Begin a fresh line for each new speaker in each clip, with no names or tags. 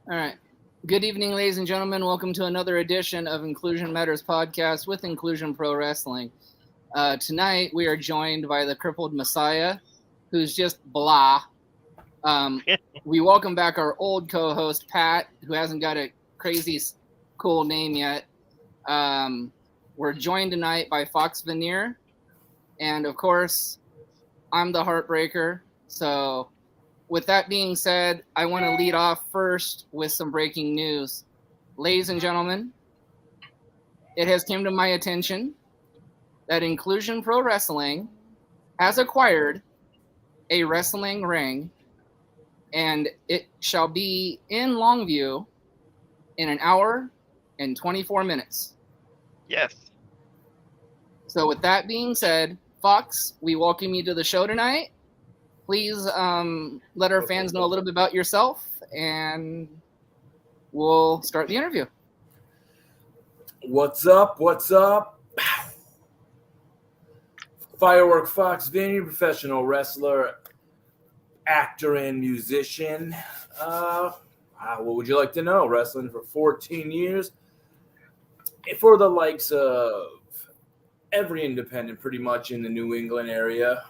All right. Good evening, ladies and gentlemen. Welcome to another edition of Inclusion Matters podcast with Inclusion Pro Wrestling. Tonight, we are joined by the crippled Messiah, who's just blah. We welcome back our old co-host, Pat, who hasn't got a crazy cool name yet. We're joined tonight by Foxx Vinyer. And, of course, I'm the Heartbreaker. So, with that being said, I want to lead off first with some breaking news. Ladies and gentlemen, it has come to my attention that Inclusion Pro Wrestling has acquired a wrestling ring, and it shall be in Longview in an hour and 24 minutes.
Yes.
So with that being said, Fox, we welcome you to the show tonight. Please let our fans know a little bit about yourself, and we'll start the interview.
What's up? What's up? Firework Foxx Vinyer, professional wrestler, actor, and musician. What would you like to know? Wrestling for 14 years. For the likes of every independent pretty much in the New England area.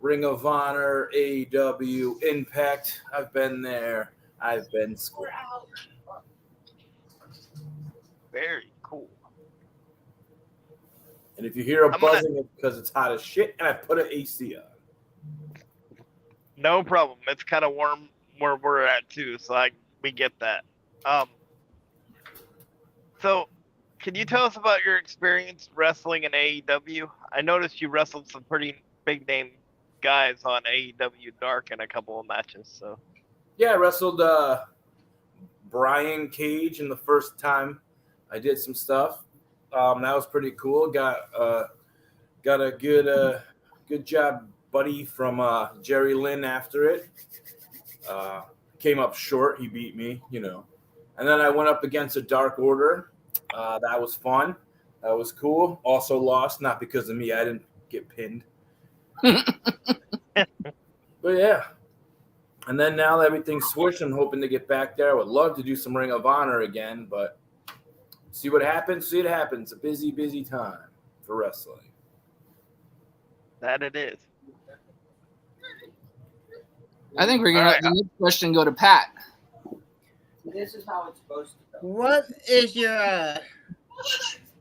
Ring of Honor, AEW, Impact. I've been there. I've been square out.
Very cool.
And if you hear a buzzing, it's because it's hot as shit, and I put an AC on.
No problem. It's kind of warm where we're at too, so we get that. So, can you tell us about your experience wrestling in AEW? I noticed you wrestled some pretty big name guys on AEW Dark in a couple of matches. So,
yeah, I wrestled Brian Cage in the first time I did some stuff. That was pretty cool. Got a good job, buddy, from Jerry Lynn after it. Came up short. He beat me, And then I went up against a Dark Order. That was fun. That was cool. Also lost, not because of me. I didn't get pinned. But yeah. And then now that everything's switched, I'm hoping to get back there. I would love to do some Ring of Honor again, but see what happens. See it happens. A busy, busy time for wrestling.
That it is.
I think we're going to let the next question go to Pat.
This is how it's supposed to go.
What is your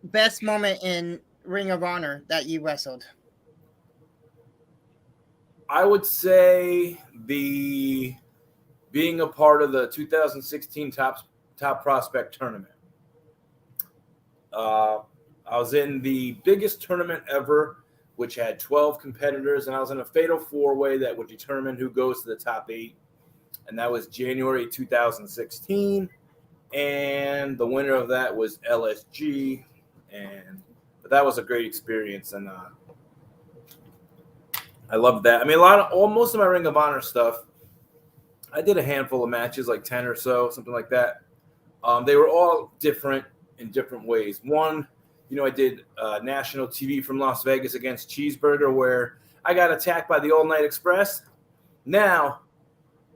best moment in Ring of Honor that you wrestled?
I would say being a part of the 2016 Top Prospect Tournament. I was in the biggest tournament ever, which had 12 competitors, and I was in a fatal four-way that would determine who goes to the top 8. And that was January 2016, and the winner of that was LSG. But that was a great experience, and I loved that. I mean, most of my Ring of Honor stuff, I did a handful of matches, like 10 or so, something like that. They were all different in different ways. One, I did national TV from Las Vegas against Cheeseburger, where I got attacked by the All Night Express. Now,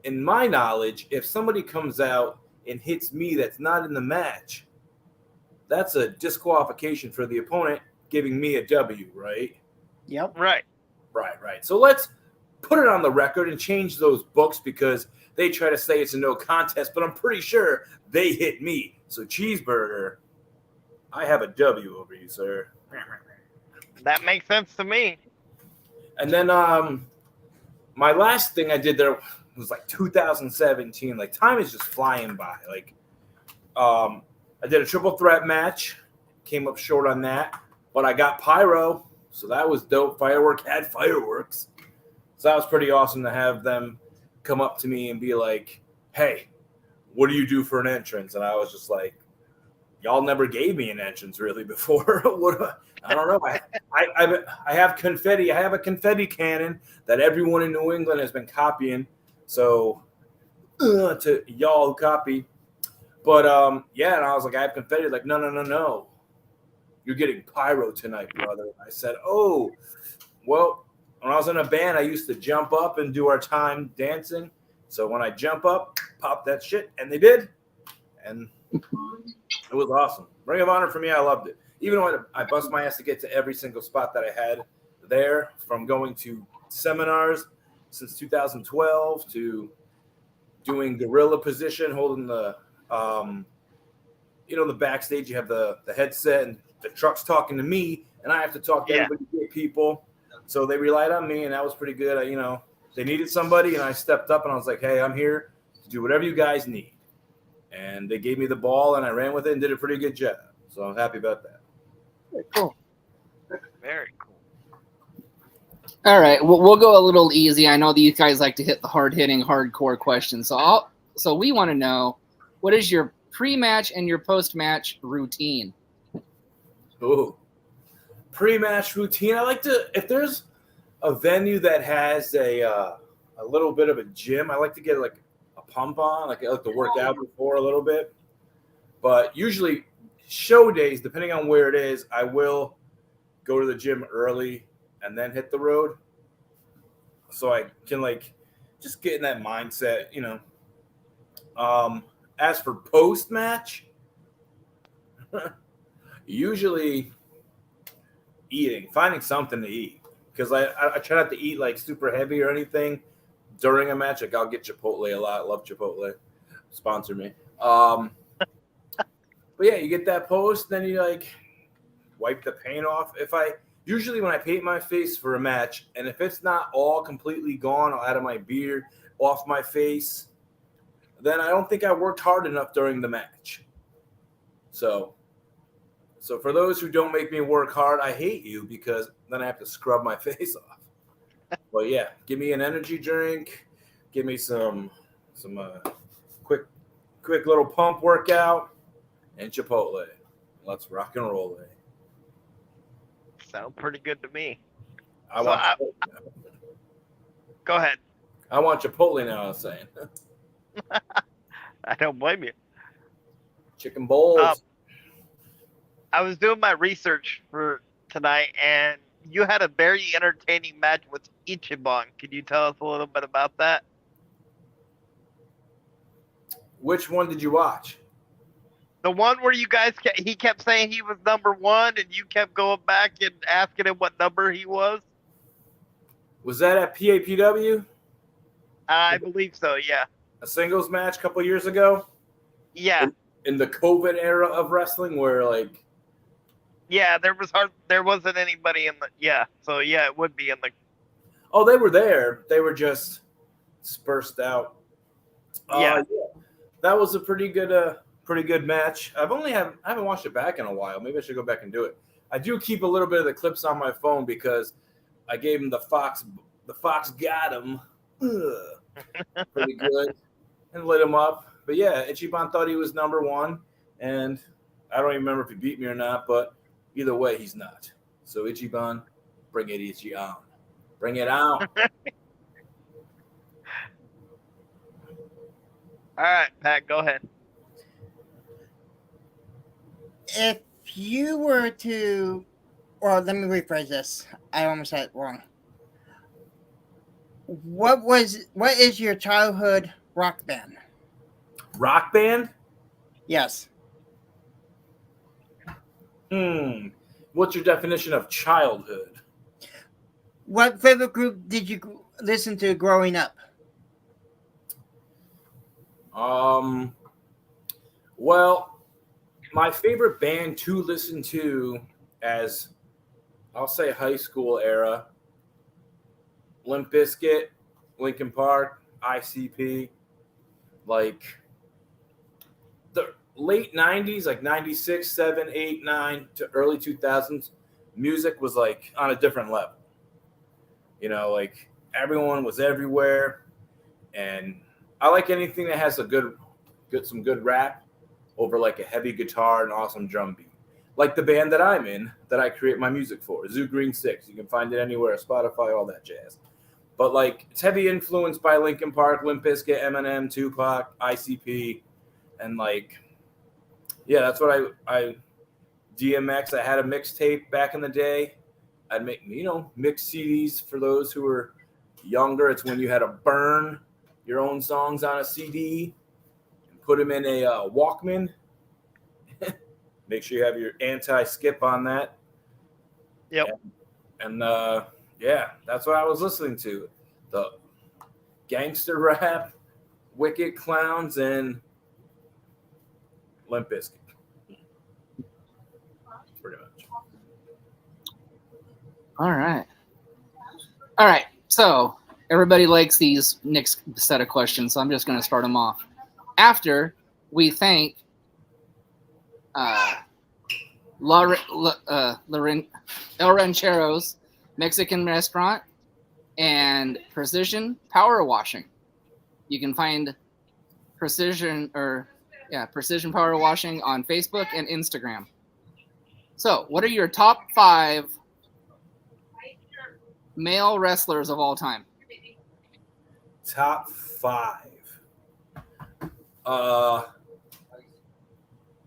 in my knowledge, if somebody comes out and hits me that's not in the match, that's a disqualification for the opponent, giving me a W, right?
Yep.
Right.
Right. So let's put it on the record and change those books, because they try to say it's a no contest, but I'm pretty sure they hit me. So Cheeseburger, I have a W over you, sir.
That makes sense to me.
And then my last thing I did there was like 2017. Like, time is just flying by. Like, I did a triple threat match, came up short on that, but I got pyro, so that was dope. Firework had fireworks, so that was pretty awesome to have them come up to me and be like, "Hey, what do you do for an entrance?" And I was just like, "Y'all never gave me an entrance really before." I don't know. I have confetti. I have a confetti cannon that everyone in New England has been copying. So to y'all who copy. But yeah, and I was like, I have confetti. Like, no. You're getting pyro tonight, brother. I said, well, when I was in a band, I used to jump up and do our time dancing. So when I jump up, pop that shit, and they did, and it was awesome. Ring of Honor for me, I loved it. Even when I bust my ass to get to every single spot that I had there, from going to seminars since 2012 to doing gorilla position, holding the, the backstage. You have the headset and the truck's talking to me, and I have to talk to everybody, get people. So they relied on me, and that was pretty good. They needed somebody, and I stepped up, and I was like, hey, I'm here to do whatever you guys need. And they gave me the ball, and I ran with it and did a pretty good job. So I'm happy about that.
Very cool.
Very cool.
All right, we'll go a little easy. I know that you guys like to hit the hard-hitting, hardcore questions. So we want to know, what is your pre-match and your post-match routine?
Ooh. Pre-match routine. I like to, if there's a venue that has a little bit of a gym, I like to get like a pump on. Like I like to work out before a little bit. But usually show days, depending on where it is, I will go to the gym early and then hit the road. So I can just get in that mindset, As for post-match, usually finding something to eat. Because I try not to eat super heavy or anything during a match. Like I'll get Chipotle a lot. Love Chipotle. Sponsor me. But yeah, you get that post, then you wipe the paint off. Usually when I paint my face for a match, and if it's not all completely gone out of my beard, off my face, then I don't think I worked hard enough during the match. So for those who don't make me work hard, I hate you, because then I have to scrub my face off. But yeah, give me an energy drink, give me some quick little pump workout, and Chipotle. Let's rock and roll it.
Sound pretty good to me. Go ahead.
I want Chipotle now, I was saying.
I don't blame you.
Chicken bowls.
I was doing my research for tonight, and you had a very entertaining match with Ichiban. Can you tell us a little bit about that?
Which one did you watch?
The one where he kept saying he was number one, and you kept going back and asking him what number he was?
Was that at PAPW?
I believe so, yeah.
A singles match a couple years ago?
Yeah.
In the COVID era of wrestling, where
yeah, there wasn't anybody in the, yeah. So yeah, it would be in the.
Oh, they were there. They were just dispersed out.
Yeah.
That was a pretty good match. I haven't watched it back in a while. Maybe I should go back and do it. I do keep a little bit of the clips on my phone because I gave him the Fox got him. Pretty good. And lit him up. But yeah, Ichiban thought he was number one, and I don't even remember if he beat me or not, but either way, he's not. So Ichiban, bring it Ichi-on. Bring it on.
All right, Pat, go ahead.
If you were to, or let me rephrase this. I almost said it wrong. What is your childhood rock band?
Rock band?
Yes.
What's your definition of childhood?
What favorite group did you listen to growing up?
Well, my favorite band to listen to as, I'll say, high school era, Limp Bizkit, Linkin Park, ICP, the late 90s, 96, 7, 8, 9 to early 2000s, music was on a different level. Everyone was everywhere, and I like anything that has some good rap over a heavy guitar and awesome drum beat. Like the band that I'm in, that I create my music for, Zoo Green 6. You can find it anywhere, Spotify, all that jazz. But it's heavy influenced by Linkin Park, Limp Bizkit, Eminem, Tupac, ICP, and yeah, that's what I DMX. I had a mixtape back in the day. I'd make mix CDs for those who were younger. It's when you had to burn your own songs on a CD and put them in a Walkman. Make sure you have your anti-skip on that.
Yep.
And yeah, that's what I was listening to. The gangster rap, Wicked Clowns, and Limp Bizkit. Pretty much.
All right. So everybody likes these next set of questions, so I'm just going to start them off. After we thank El Ranchero's Mexican restaurant and Precision Power Washing. You can find Precision Power Washing on Facebook and Instagram. So, what are your top 5 male wrestlers of all time?
Top 5.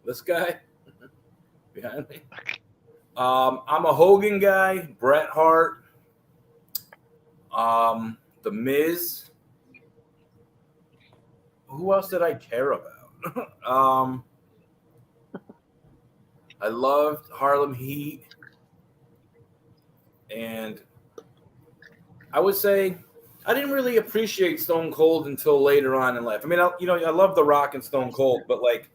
This guy behind me. I'm a Hogan guy. Bret Hart. The Miz. Who else did I care about? I loved Harlem Heat, and I would say I didn't really appreciate Stone Cold until later on in life. I mean, I love The Rock and Stone Cold, but like,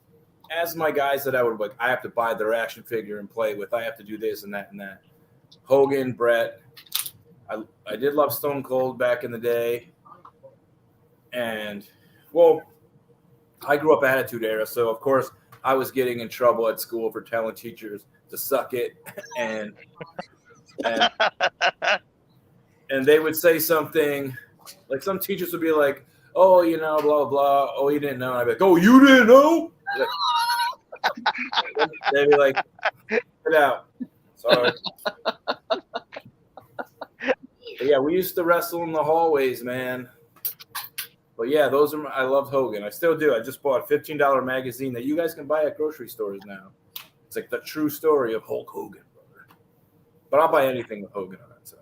as my guys that I would like, I have to buy their action figure and play with. I have to do this and that and that. Hogan, Bret. I did love Stone Cold back in the day, and well, I grew up Attitude Era, so of course I was getting in trouble at school for telling teachers to suck it, and they would say something like, some teachers would be like, "Oh, you know, blah blah blah. Oh, you didn't know." And I'd be like, "Oh, you didn't know?" They'd be like, "Get out." Sorry. But yeah, we used to wrestle in the hallways, man. But yeah, I love Hogan. I still do. I just bought a $15 magazine that you guys can buy at grocery stores now. It's like the true story of Hulk Hogan, brother. But I'll buy anything with Hogan on it. So.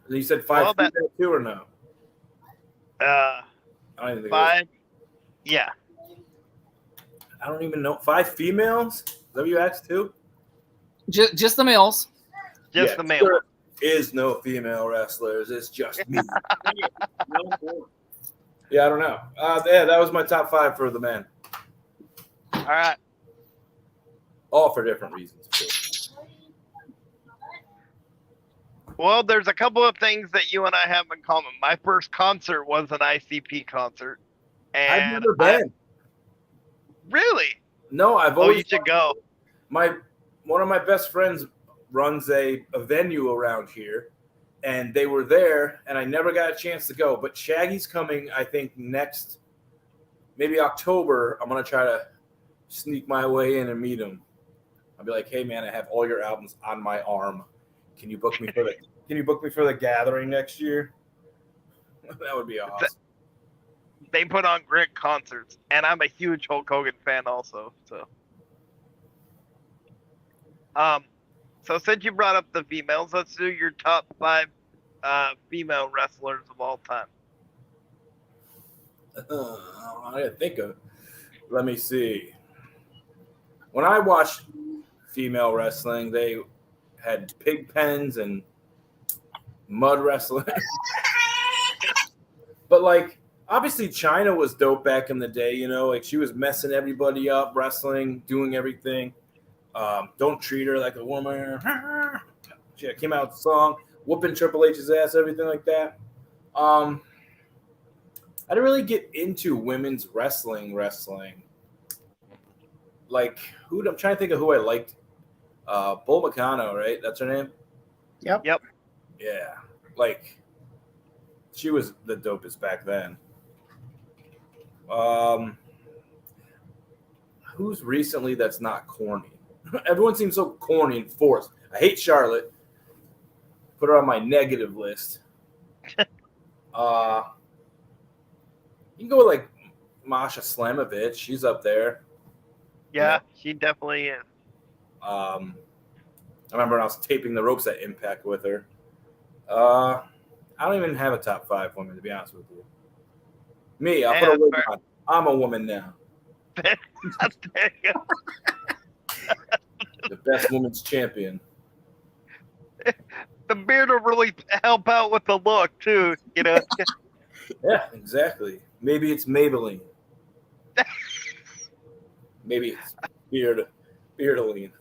And you said 5 too, or no?
I don't even think 5. Yeah.
I don't even know. 5 females? Is that what you asked too?
Just the males.
Just the males.
There is no female wrestlers. It's just me. Yeah, I don't know. Yeah, that was my top 5 for the men.
All right.
All for different reasons, of course.
Well, there's a couple of things that you and I have in common. My first concert was an ICP concert. And
I've never been.
Really?
No, I've always.
Oh, you should go.
One of my best friends runs a venue around here, and they were there, and I never got a chance to go. But Shaggy's coming, I think, next, maybe October. I'm gonna try to sneak my way in and meet him. I'll be like, "Hey, man, I have all your albums on my arm. Can you book me for the gathering next year?" That would be awesome.
They put on great concerts, and I'm a huge Hulk Hogan fan also. So since you brought up the females, let's do your top 5 female wrestlers of all time.
I gotta think of. Let me see. When I watched female wrestling, they had pig pens and mud wrestling. But like, obviously Chyna was dope back in the day, you know, like she was messing everybody up, wrestling, doing everything. Don't treat her like a woman. She came out with a song, whooping Triple H's ass, everything like that. I didn't really get into women's wrestling. Like, I'm trying to think of who I liked. Bull Meccano, right? That's her name?
Yep.
Yeah. Like, she was the dopest back then. Who's recently that's not corny? Everyone seems so corny and forced. I hate Charlotte. Put her on my negative list. You can go with like Masha Slamovich. She's up there.
Yeah, she definitely is.
I remember when I was taping the ropes at Impact with her. I I don't even have a top 5 women, to be honest with you. Me, I'll
Yeah,
put a wig
fair.
on. I'm a woman now.
There you go.
The best women's champion.
The beard will really help out with the look too. You know.
Yeah, exactly. Maybe it's Maybelline. Maybe it's Beardaline.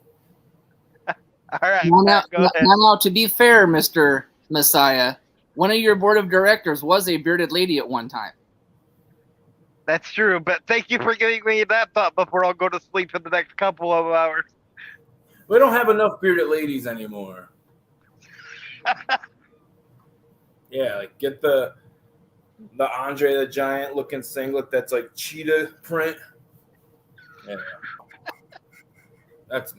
All right,
Now,
Matt, go ahead.
now, to be fair, Mr. Messiah, one of your board of directors was a bearded lady at one time.
That's true, but thank you for giving me that thought before I'll go to sleep for the next couple of hours.
We don't have enough bearded ladies anymore. Yeah, like get the Andre the Giant looking singlet that's like cheetah print. Yeah. That's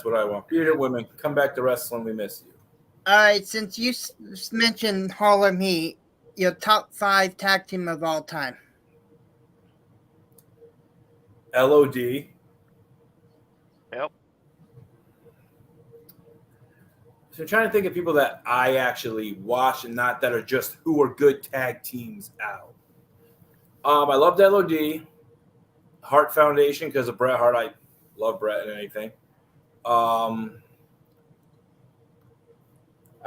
what I want. Bearded women, come back to wrestling. We miss you.
All right, since you mentioned Harlem Heat, your top 5 tag team of all time.
LOD.
Yep.
So I'm trying to think of people that I actually watch and not that are just who are good tag teams out. I loved LOD, Hart Foundation because of Bret Hart. I love Bret and anything. I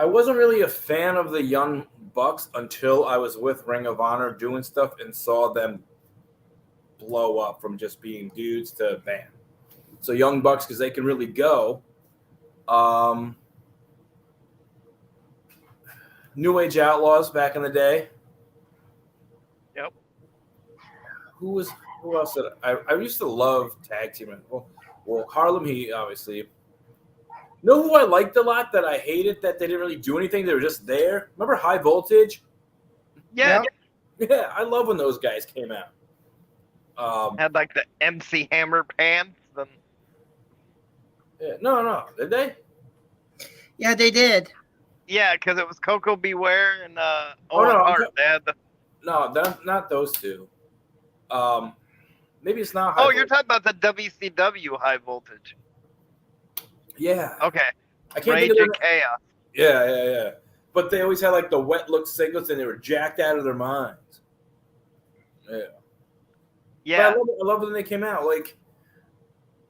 wasn't really a fan of the Young Bucks until I was with Ring of Honor doing stuff and saw them blow up from just being dudes to bam. So Young Bucks because they can really go. New Age Outlaws back in the day.
Yep.
Who else did I used to love tag team. Well, Harlem Heat, obviously. Know who I liked a lot that I hated that they didn't really do anything? They were just there. Remember High Voltage?
Yeah.
Yep.
Yeah, I love when those guys came out.
Had like the MC Hammer pants. And...
Yeah, no. Did they?
Yeah, they did.
Yeah, because it was Coco Beware and
Oh,
Owen
no,
Hart. They had the...
No, not those two. Maybe it's not High
Oh,
Voltage.
you're talking about the WCW High Voltage.
Yeah.
Okay.
I can't
Rage
think of
and Chaos.
Yeah. But they always had like the wet look singlets and they were jacked out of their minds. Yeah.
Yeah.
But I love when they came out. Like,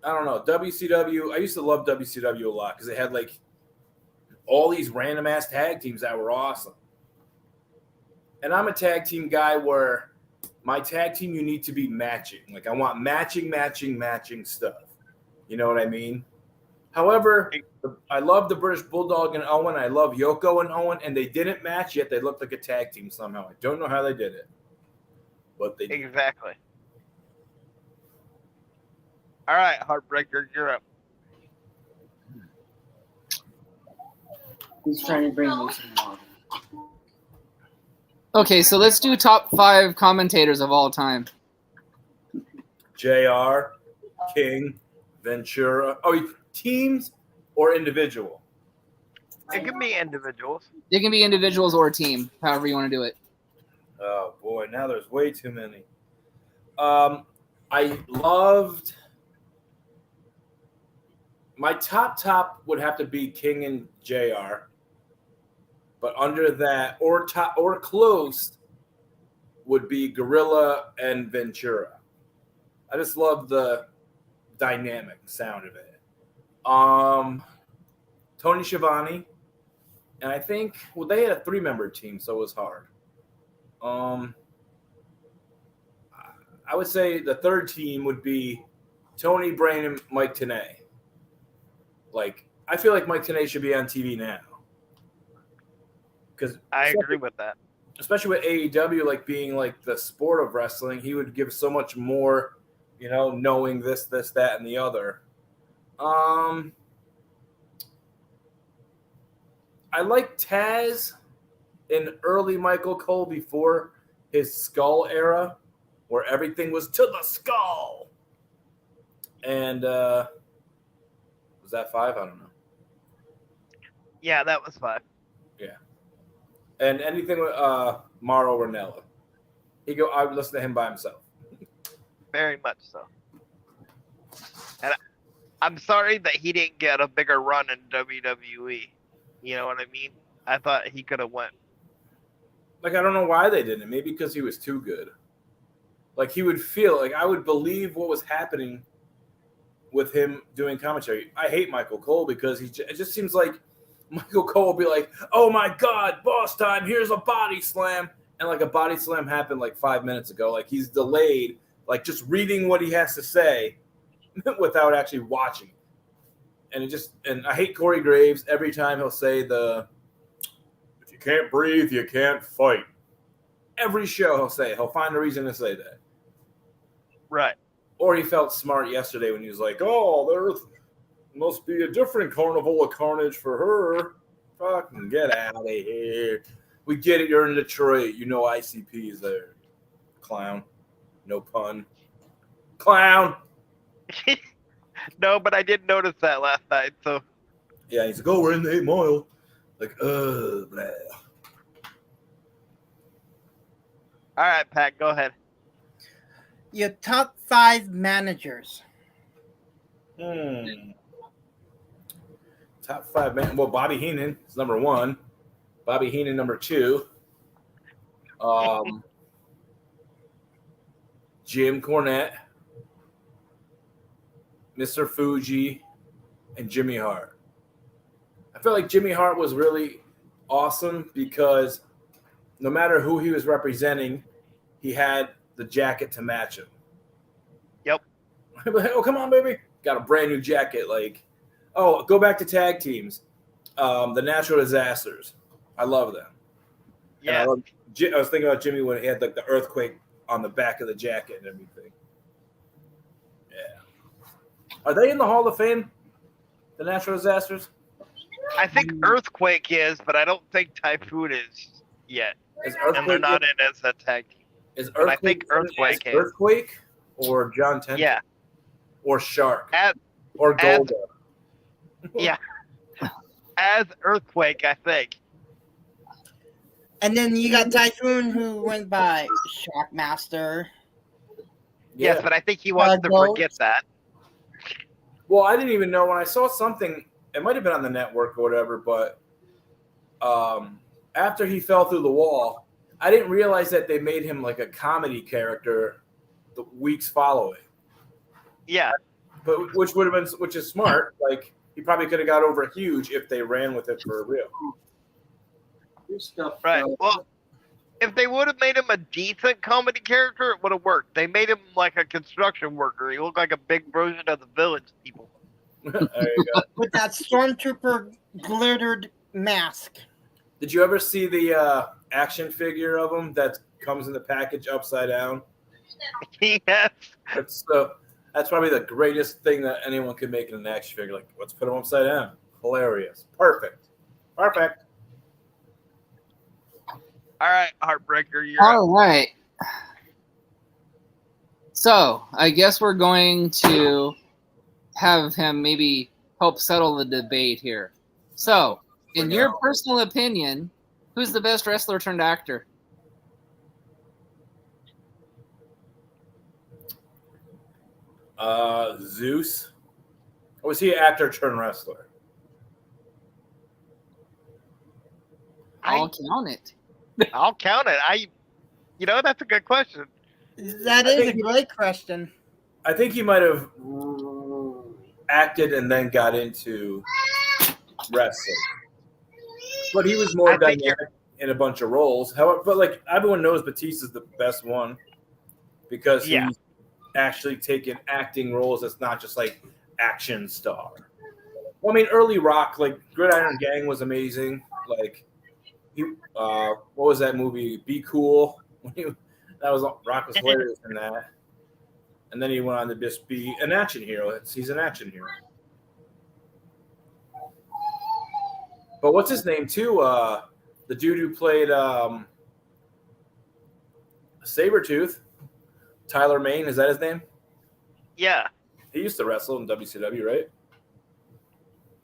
I don't know, WCW. I used to love WCW a lot because they had like all these random ass tag teams that were awesome. And I'm a tag team guy where my tag team you need to be matching. Like I want matching stuff. You know what I mean? However, I love the British Bulldog and Owen. I love Yoko and Owen, and they didn't match yet. They looked like a tag team somehow. I don't know how they did it, but they did.
Exactly. All right, Heartbreaker, you're up.
He's trying to bring me some water.
Okay, so let's do top 5 commentators of all time.
JR, King, Ventura. Oh, teams or individual?
It can be individuals.
It can be individuals or team, however you want to do it.
Oh boy, now there's way too many. I loved my top would have to be King and JR, but under that or close would be Gorilla and Ventura. I just love the dynamic sound of it. Tony Schiavone, and I think they had a 3-member team, so it was hard. I would say the third team would be Tony, Brain, and Mike Tenay. Like, I feel like Mike Tenay should be on TV now. Because
I agree with that.
Especially with AEW, like being like the sport of wrestling, he would give so much more, knowing this, that, and the other. I like Taz in early Michael Cole before his Skull era, where everything was to the skull. And was that 5? I don't know.
Yeah, that was 5.
Yeah. And anything with Mauro Ranella. I would listen to him by himself.
Very much so. And I'm sorry that he didn't get a bigger run in WWE. You know what I mean? I thought he could have went
Like, I don't know why they didn't. Maybe because he was too good. Like, he would feel like I would believe what was happening with him doing commentary. I hate Michael Cole because it just seems like Michael Cole will be like, "Oh my God, boss time! Here's a body slam," and like a body slam happened like 5 minutes ago. Like he's delayed, like just reading what he has to say without actually watching. And I hate Corey Graves. Every time he'll say "If you can't breathe, you can't fight." Every show he'll find a reason to say that.
Right.
Or he felt smart yesterday when he was like, "Oh, there must be a different carnival of carnage for her." Fucking get out of here. We get it. You're in Detroit. You know ICP is there. Clown. No pun. Clown.
No, but I did notice that last night. So
Yeah, he's like, "Oh, we're in the 8 Mile." Like, blah.
all right, Pat, go ahead.
Your top 5 managers.
Top 5 man. Well, Bobby Heenan is number 1. Bobby Heenan number 2. Jim Cornette, Mr. Fuji, and Jimmy Hart. I feel like Jimmy Hart was really awesome because no matter who he was representing, he had the jacket to match him.
Yep.
Oh, come on, baby. Got a brand new jacket. Like, oh, go back to tag teams. The Natural Disasters. I love them.
Yeah.
I was thinking about Jimmy when he had like the earthquake on the back of the jacket and everything. Yeah. Are they in the Hall of Fame? The Natural Disasters?
I think Earthquake is, but I don't think Typhoon is yet. And they're not in as a tag team.
Is
But I
Earthquake
think Earthquake is.
Earthquake or John Tenta?
Yeah.
Or Shark?
As
Or Golda?
yeah. As Earthquake, I think.
And then you got Typhoon, who went by Shockmaster.
Yeah.
Yes, but I think he wants to forget that.
Well, I didn't even know when I saw something. It might have been on the network or whatever, but after he fell through the wall, I didn't realize that they made him like a comedy character the weeks following.
Yeah.
But which is smart. Like he probably could have got over huge if they ran with it for real.
Right. Well, if they would have made him a decent comedy character, it would have worked. They made him like a construction worker. He looked like a big version of the Village people.
There you go.
With that Stormtrooper glittered mask.
Did you ever see the action figure of him that comes in the package upside down?
Yes.
That's probably the greatest thing that anyone could make in an action figure. Like, let's put him upside down. Hilarious. Perfect.
All right, Heartbreaker, you're
All
up.
right. So I guess we're going to have him maybe help settle the debate here. So, in your personal opinion, who's the best wrestler turned actor?
Zeus. Or was he an actor turned wrestler?
I'll count it.
I'll count it. That's a good question.
That is a great question.
I think he might have acted and then got into wrestling. But he was more dynamic in a bunch of roles. However, but like everyone knows Batista's the best one because he's actually taken acting roles that's not just like action star. Well, I mean, early Rock, like Gridiron Gang was amazing. Like what was that movie? Be Cool. Rock was hilarious in that. And then he went on to just be an action hero. He's an action hero. But what's his name too? The dude who played Sabretooth, Tyler Mane, is that his name?
Yeah.
He used to wrestle in WCW, right?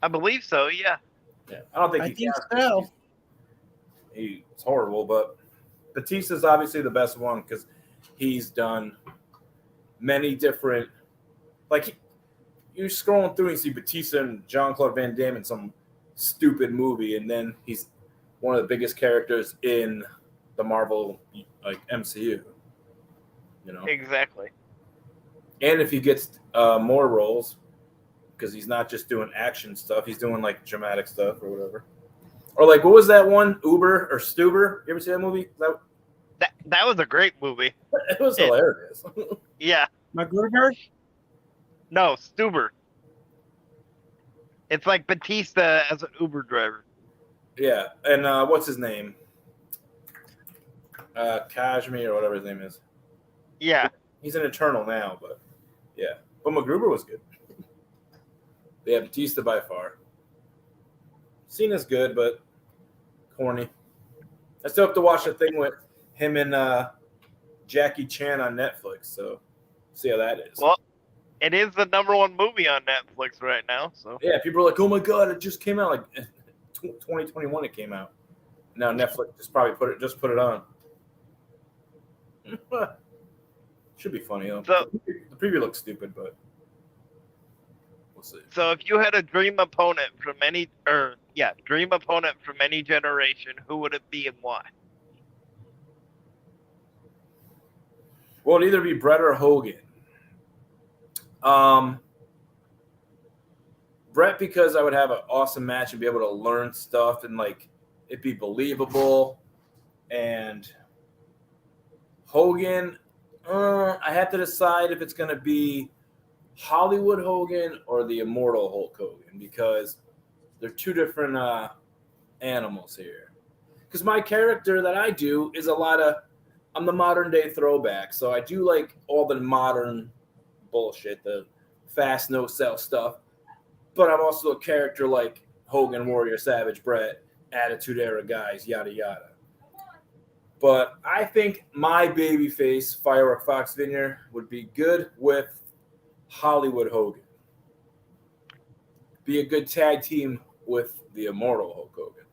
I believe so, yeah.
Yeah. I don't think
I
he
think
counts.
so.
He's horrible, but Batista's obviously the best one because he's done many different. Like you're scrolling through and see Batista and Jean-Claude Van Damme in some stupid movie, and then he's one of the biggest characters in the Marvel like MCU. You know,
Exactly.
and if he gets more roles, because he's not just doing action stuff, he's doing like dramatic stuff or whatever. Or like, what was that one? Uber or Stuber? You ever see that movie?
That was a great movie.
It was hilarious.
Yeah.
MacGruber?
No, Stuber. It's like Batista as an Uber driver.
Yeah, and what's his name? Kashmir or whatever his name is.
Yeah.
He's an Eternal now, but yeah. But MacGruber was good. Yeah, Batista by far. Cena's good, but corny. I still have to watch the thing with him and Jackie Chan on Netflix, so see how that is.
Well, it is the #1 movie on Netflix right now. So
Yeah, people are like, "Oh my god, it just came out!" Like 2021, it came out. Now Netflix just probably put it on. Should be funny though.
So-
The preview looks stupid, but we'll see.
So if you had a dream opponent from any generation, who would it be and why?
Well, it'd either be Brett or Hogan. Brett, because I would have an awesome match and be able to learn stuff and like it'd be believable. And Hogan, I have to decide if it's gonna be Hollywood Hogan or the Immortal Hulk Hogan, because they're two different animals here. Because my character that I do is I'm the modern day throwback, so I do like all the modern bullshit, the fast no sell stuff. But I'm also a character like Hogan, Warrior, Savage, Brett, Attitude Era guys, yada yada. But I think my babyface, Firework Foxx Vinyer, would be good with Hollywood Hogan. Be a good tag team with the Immortal Hulk Hogan.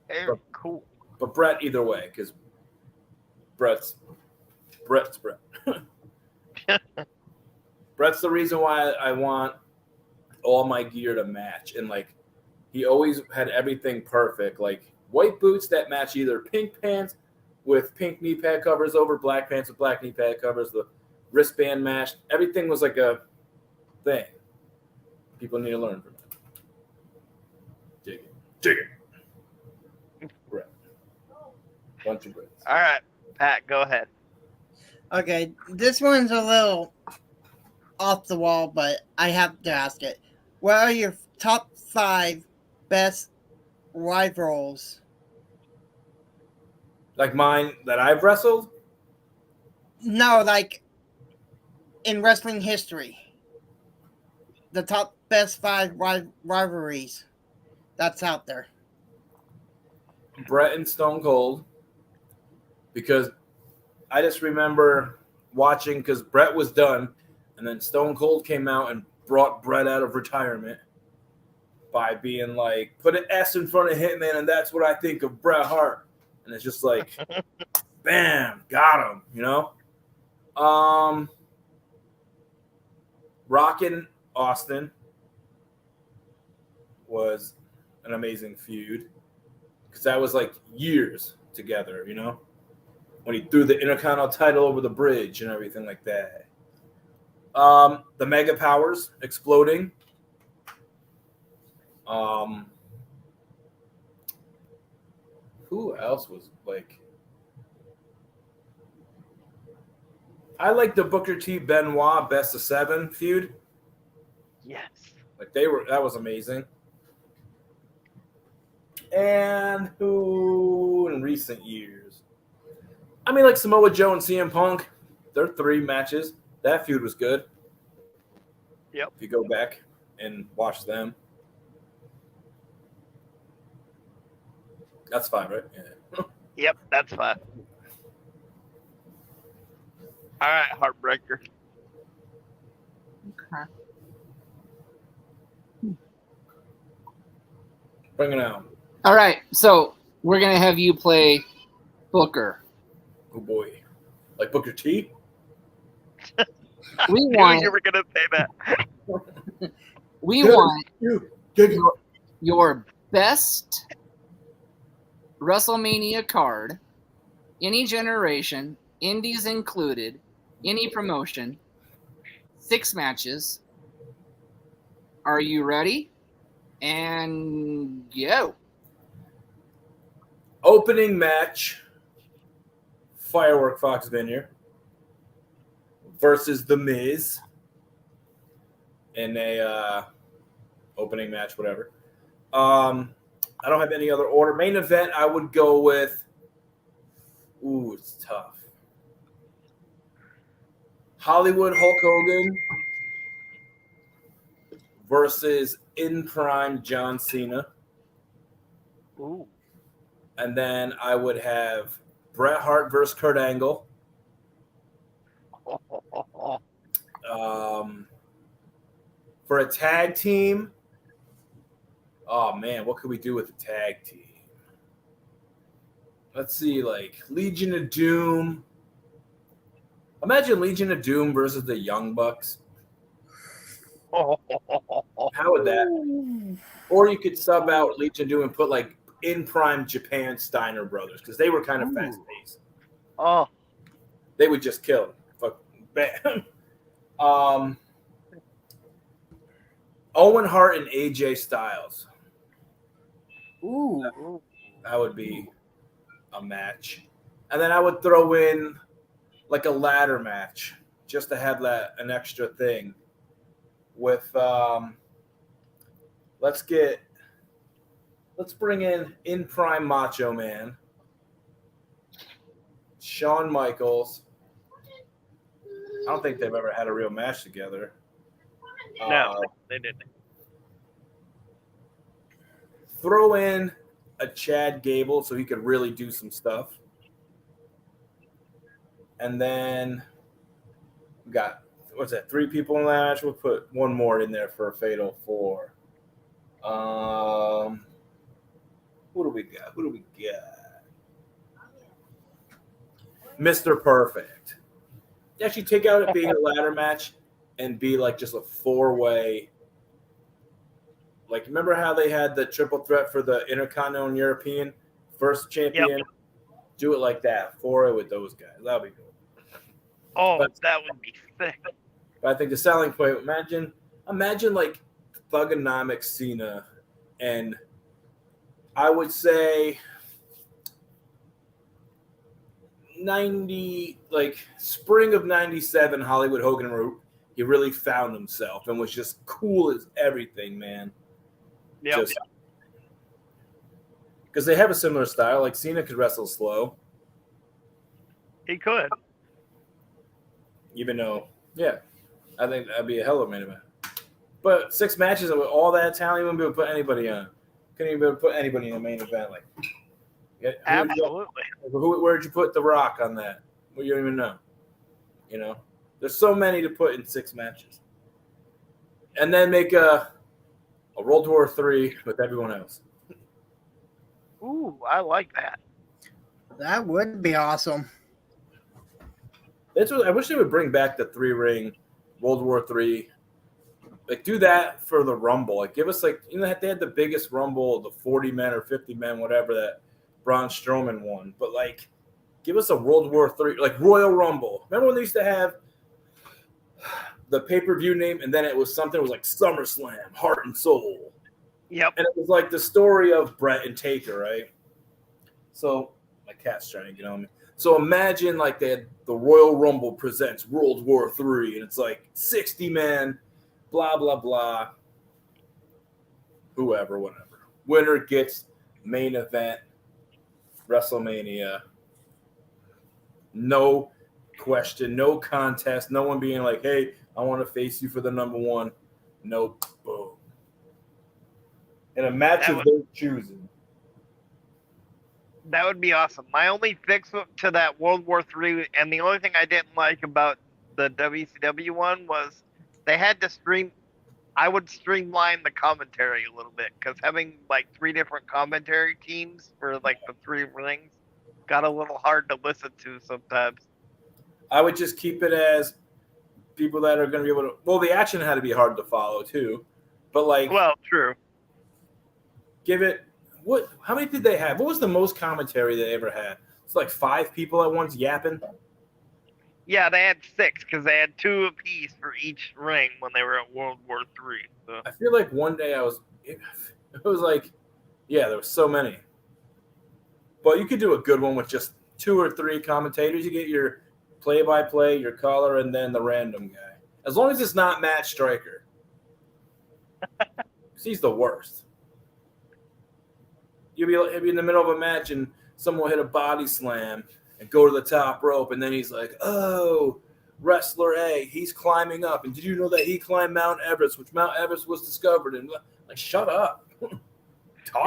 Hey, cool.
But Brett either way, because Brett's Brett. Brett's the reason why I want all my gear to match. And like he always had everything perfect. Like white boots that match either pink pants with pink knee pad covers over black pants with black knee pad covers, the wristband matched. Everything was like a thing. People need to learn from it. Dig it. Brett. Bunch of Brits.
All right, Pat, go ahead.
Okay, this one's a little off the wall, but I have to ask it. What are your top 5 best rivals?
Like mine that I've wrestled?
No, like in wrestling history. The top best 5 rivalries that's out there.
Brett and Stone Cold. Because I just remember watching, because Brett was done, and then Stone Cold came out and brought Brett out of retirement by being like, put an S in front of Hitman, and that's what I think of Bret Hart. And it's just like, bam, got him, you know? Rockin' Austin was an amazing feud, because that was like years together, you know? When he threw the Intercontinental title over the bridge and everything like that. The Mega Powers exploding. Who else was like? I like the Booker T Benoit Best of 7 feud.
Yes.
Like that was amazing. And who in recent years? I mean, like Samoa Joe and CM Punk, their 3 matches. That feud was good.
Yep.
If you go back and watch them. That's 5, right? Yeah.
Yep, that's 5. All right, Heartbreaker.
Okay.
Bring it out.
All right, so we're gonna have you play Booker.
Oh boy. Like Booker T?
We
I knew
want
you were gonna say that.
we want
You.
your best WrestleMania card, any generation, indies included, any promotion, 6 matches. Are you ready? And go.
Opening match, Firework Foxx Vinyer versus The Miz in a opening match, whatever. I don't have any other order. Main event, I would go with. Ooh, it's tough. Hollywood Hulk Hogan versus in prime John Cena.
Ooh.
And then I would have Bret Hart versus Kurt Angle. For a tag team, oh man, what could we do with a tag team? Let's see, like Legion of Doom. Imagine Legion of Doom versus the Young Bucks. How would that? Or you could sub out Legion of Doom and put like in prime Japan Steiner Brothers because they were kind of fast paced.
Oh,
They would just kill them. Fuck, bam. Owen Hart and AJ Styles.
Ooh.
That would be a match. And then I would throw in like a ladder match just to have that an extra thing with let's bring in prime Macho Man, Shawn Michaels. I don't think they've ever had a real match together.
no, they didn't.
Throw in a Chad Gable so he could really do some stuff. And then we got, what's that, 3 people in that match? We'll put one more in there for a Fatal 4. Who do we got? Mr. Perfect. Actually, take out it being a ladder match and be like just a 4-way. Like, remember how they had the triple threat for the Intercontinental and European first champion?
Yep.
Do it like that. 4-way with those guys. That'll be cool.
Oh,
But-
that would be sick.
But I think the selling point, imagine like Thugonomics Cena, and I would say 90, like spring of 97, Hollywood Hogan, he really found himself and was just cool as everything, man.
Yep.
Because they have a similar style. Like Cena could wrestle slow,
He could.
even though, yeah, I think that'd be a hell of a main event. But 6 matches with all that talent, you wouldn't be able to put anybody on. Couldn't even be able to put anybody in the main event. Like,
Absolutely.
where'd you put The Rock on that? Well, you don't even know. You know, there's so many to put in 6 matches, and then make a World War III with everyone else.
Ooh, I like that.
That would be awesome.
That's what I wish they would bring back, the 3-ring World War III. Like, do that for the Rumble. Like, give us, like, you know, they had the biggest Rumble, the 40 men or 50 men, whatever, that Braun Strowman won. But, like, give us a World War III, like Royal Rumble. Remember when they used to have the pay-per-view name, and then it was something, it was like SummerSlam, Heart and Soul.
Yep.
And it was like the story of Brett and Taker, right? So, my cat's trying to get on me. So imagine like they had the Royal Rumble presents World War III, and it's like 60 men, blah, blah, blah. Whoever, whatever. Winner gets main event, WrestleMania. No question, no contest, no one being like, hey, I want to face you for the number 1. Nope. Boom. In a match of their choosing.
That would be awesome. My only fix to that World War III, and the only thing I didn't like about the WCW one was they had to I would streamline the commentary a little bit, because having like 3 different commentary teams for like the 3 rings got a little hard to listen to sometimes.
I would just keep it as people that are going to be able to. Well, the action had to be hard to follow too, but like,
Well, true.
give it what? How many did they have? What was the most commentary they ever had? It's like 5 people at once yapping.
Yeah, they had 6 because they had 2 apiece for each ring when they were at World War III. So.
I feel like one day it was like, yeah, there was so many. But you could do a good one with just 2 or 3 commentators. You get your play-by-play, your caller, and then the random guy. As long as it's not Matt Stryker. He's the worst. He'll be in the middle of a match and someone will hit a body slam and go to the top rope, and then he's like, oh, wrestler A, he's climbing up. And did you know that he climbed Mount Everest, which Mount Everest was discovered? And like, shut up.
Yeah,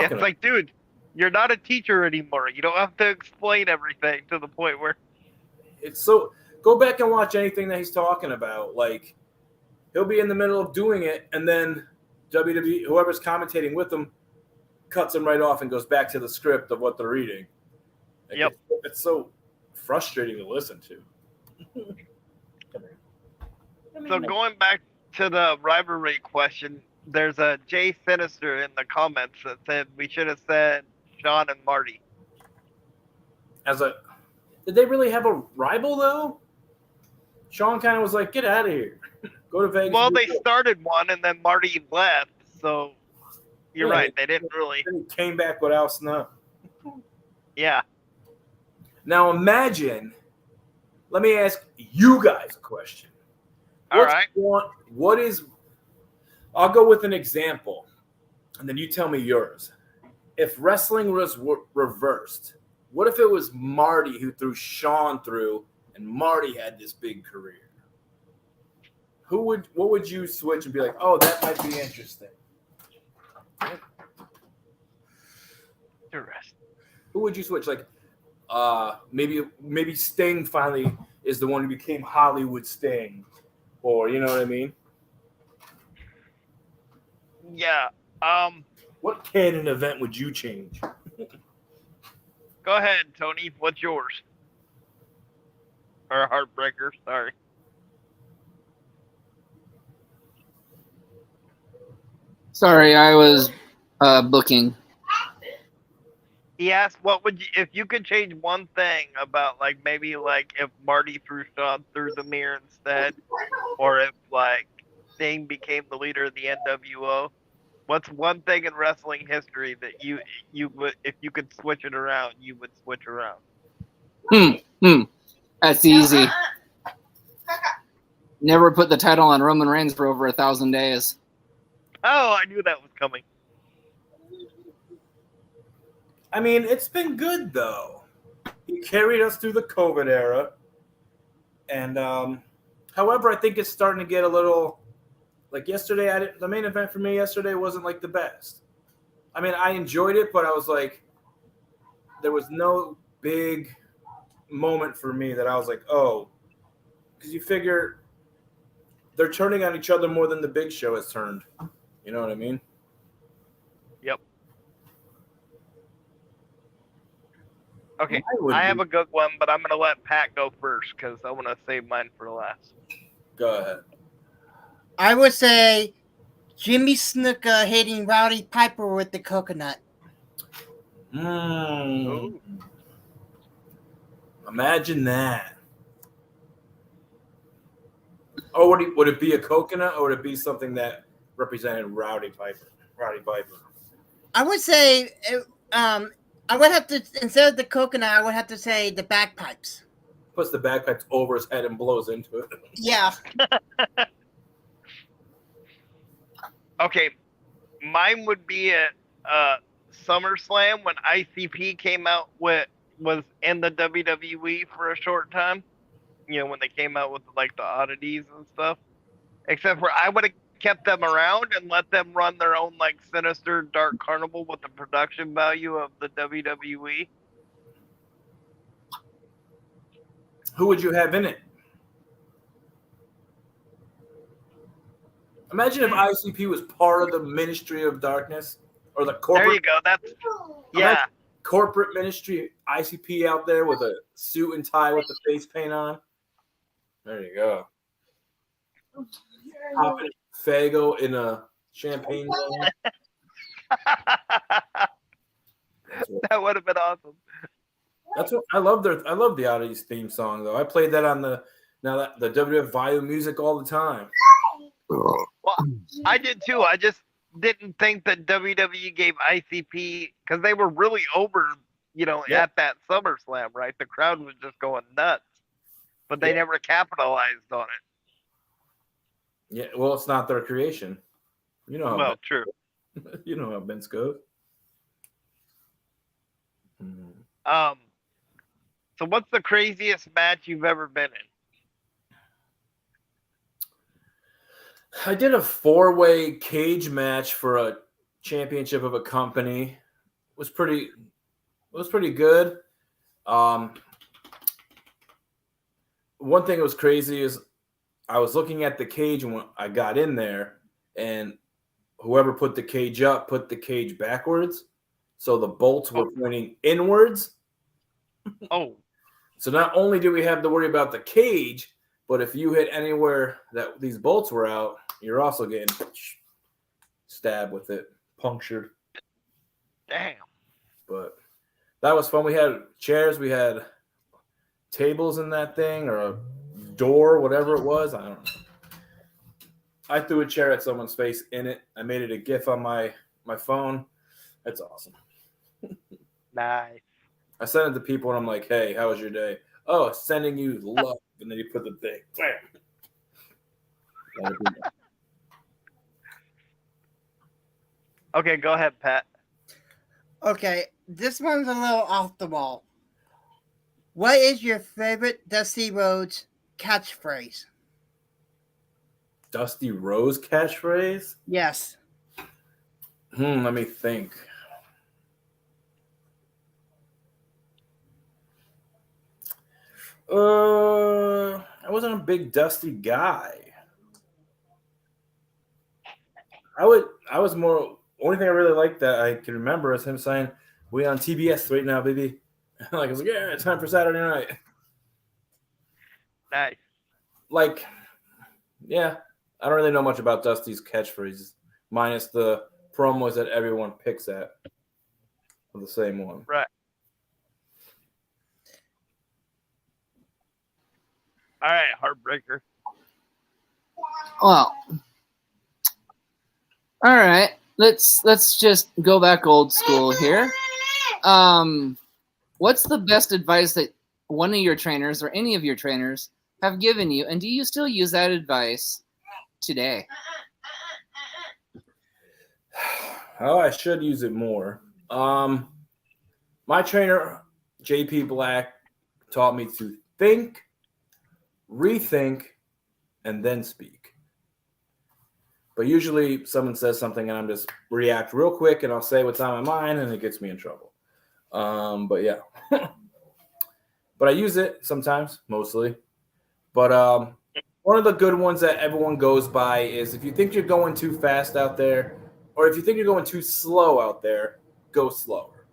it's like, dude, you're not a teacher anymore. You don't have to explain everything to the point where
it's so go back and watch anything that he's talking about. Like, he'll be in the middle of doing it, and then WWE, whoever's commentating with him, cuts him right off and goes back to the script of what they're reading. Like,
Yep.
It's so frustrating to listen to.
So going back to the rivalry question, there's a Jay Sinister in the comments that said we should have said Sean and Marty.
Did they really have a rival though? Sean kind of was like, get out of here. Go to Vegas.
Well, they started one and then Marty left, so you're right. They didn't really.
Then he came back with Al Snow.
Yeah.
Now imagine, let me ask you guys a question.
All right.
What is, I'll go with an example, and then you tell me yours. If wrestling was reversed, what if it was Marty who threw Sean through, and Marty had this big career? What would you switch and be like, oh, that might be interesting?
Interesting.
Who would you switch? Like, maybe Sting finally is the one who became Hollywood Sting, or you know what I mean?
Yeah.
What canon event would you change?
Go ahead, Tony. What's yours? Or Heartbreaker, sorry.
Sorry, I was booking.
He asked, "What would you, if you could change one thing about like maybe like if Marty threw Sean through the mirror instead, or if like Sting became the leader of the NWO? What's one thing in wrestling history that you would, if you could switch it around, you would switch around?"
That's easy. Never put the title on Roman Reigns for over 1,000 days.
Oh, I knew that was coming.
I mean, it's been good though. He carried us through the COVID era, and however, I think it's starting to get a little like yesterday. The main event for me yesterday wasn't like the best. I mean, I enjoyed it, but I was like, there was no big moment for me that I was like, oh, because you figure they're turning on each other more than the Big Show has turned. You know what I mean?
Yep. Okay, I have a good one, but I'm going to let Pat go first because I want to save mine for last.
Go ahead.
I would say Jimmy Snuka hitting Rowdy Piper with the coconut.
Ooh.
Imagine that. Oh, would it be a coconut, or would it be something that represented Rowdy Piper?
I would say, I would have to, instead of the coconut, I would have to say the bagpipes.
Puts the bagpipes over his head and blows into it.
Yeah.
Okay, mine would be at SummerSlam when ICP came out was in the WWE for a short time. You know, when they came out with like the oddities and stuff. Except for I would have kept them around and let them run their own like sinister dark carnival with the production value of the WWE.
Who would you have in it? Imagine if ICP was part of the Ministry of Darkness or the corporate.
There you go. That's yeah.
Corporate ministry ICP out there with a suit and tie with the face paint on. There you go. Popping Fago in a champagne glass.
That would have been awesome.
That's what I love. I love the Oddities theme song though. I played that on the WWF Volume music all the time.
Well, I did too. I just didn't think that WWE gave ICP because they were really over, at that SummerSlam, right? The crowd was just going nuts, but they never capitalized on it.
Yeah, well, it's not their creation. You know how
True.
you know how Vince goes.
So what's the craziest match you've ever been in?
I did a 4-way cage match for a championship of a company. It was pretty good. One thing that was crazy is I was looking at the cage when I got in there, and whoever put the cage up put the cage backwards. So the bolts were pointing inwards.
Oh.
So not only do we have to worry about the cage, but if you hit anywhere that these bolts were out, you're also getting stabbed with it, punctured.
Damn.
But that was fun. We had chairs, we had tables in that thing, or a door, whatever it was. I don't know. I threw a chair at someone's face in it. I made it a GIF on my phone. That's awesome.
Nice.
I sent it to people and I'm like, hey, how was your day? Oh, sending you love. And then you put the thing. Bam.
Okay, go ahead, Pat.
Okay, this one's a little off the wall. What is your favorite Dusty Rhodes catchphrase?
Dusty Rose catchphrase?
Yes.
Let me think. I wasn't a big Dusty guy. I was more. Only thing I really liked that I can remember is him saying, "We on TBS right now, baby." I was like, "Yeah, it's time for Saturday night."
Nice.
Like, yeah, I don't really know much about Dusty's catchphrases, minus the promos that everyone picks at for the same one.
Right. All right, Heartbreaker.
Well, all right. Let's just go back old school here. What's the best advice that one of your trainers or any of your trainers have given you, and do you still use that advice today?
Oh, I should use it more. My trainer, JP Black, taught me to think, rethink, and then speak. But usually someone says something and I'm just react real quick and I'll say what's on my mind and it gets me in trouble. But yeah. But I use it sometimes, mostly. But one of the good ones that everyone goes by is if you think you're going too fast out there, or if you think you're going too slow out there, go slower.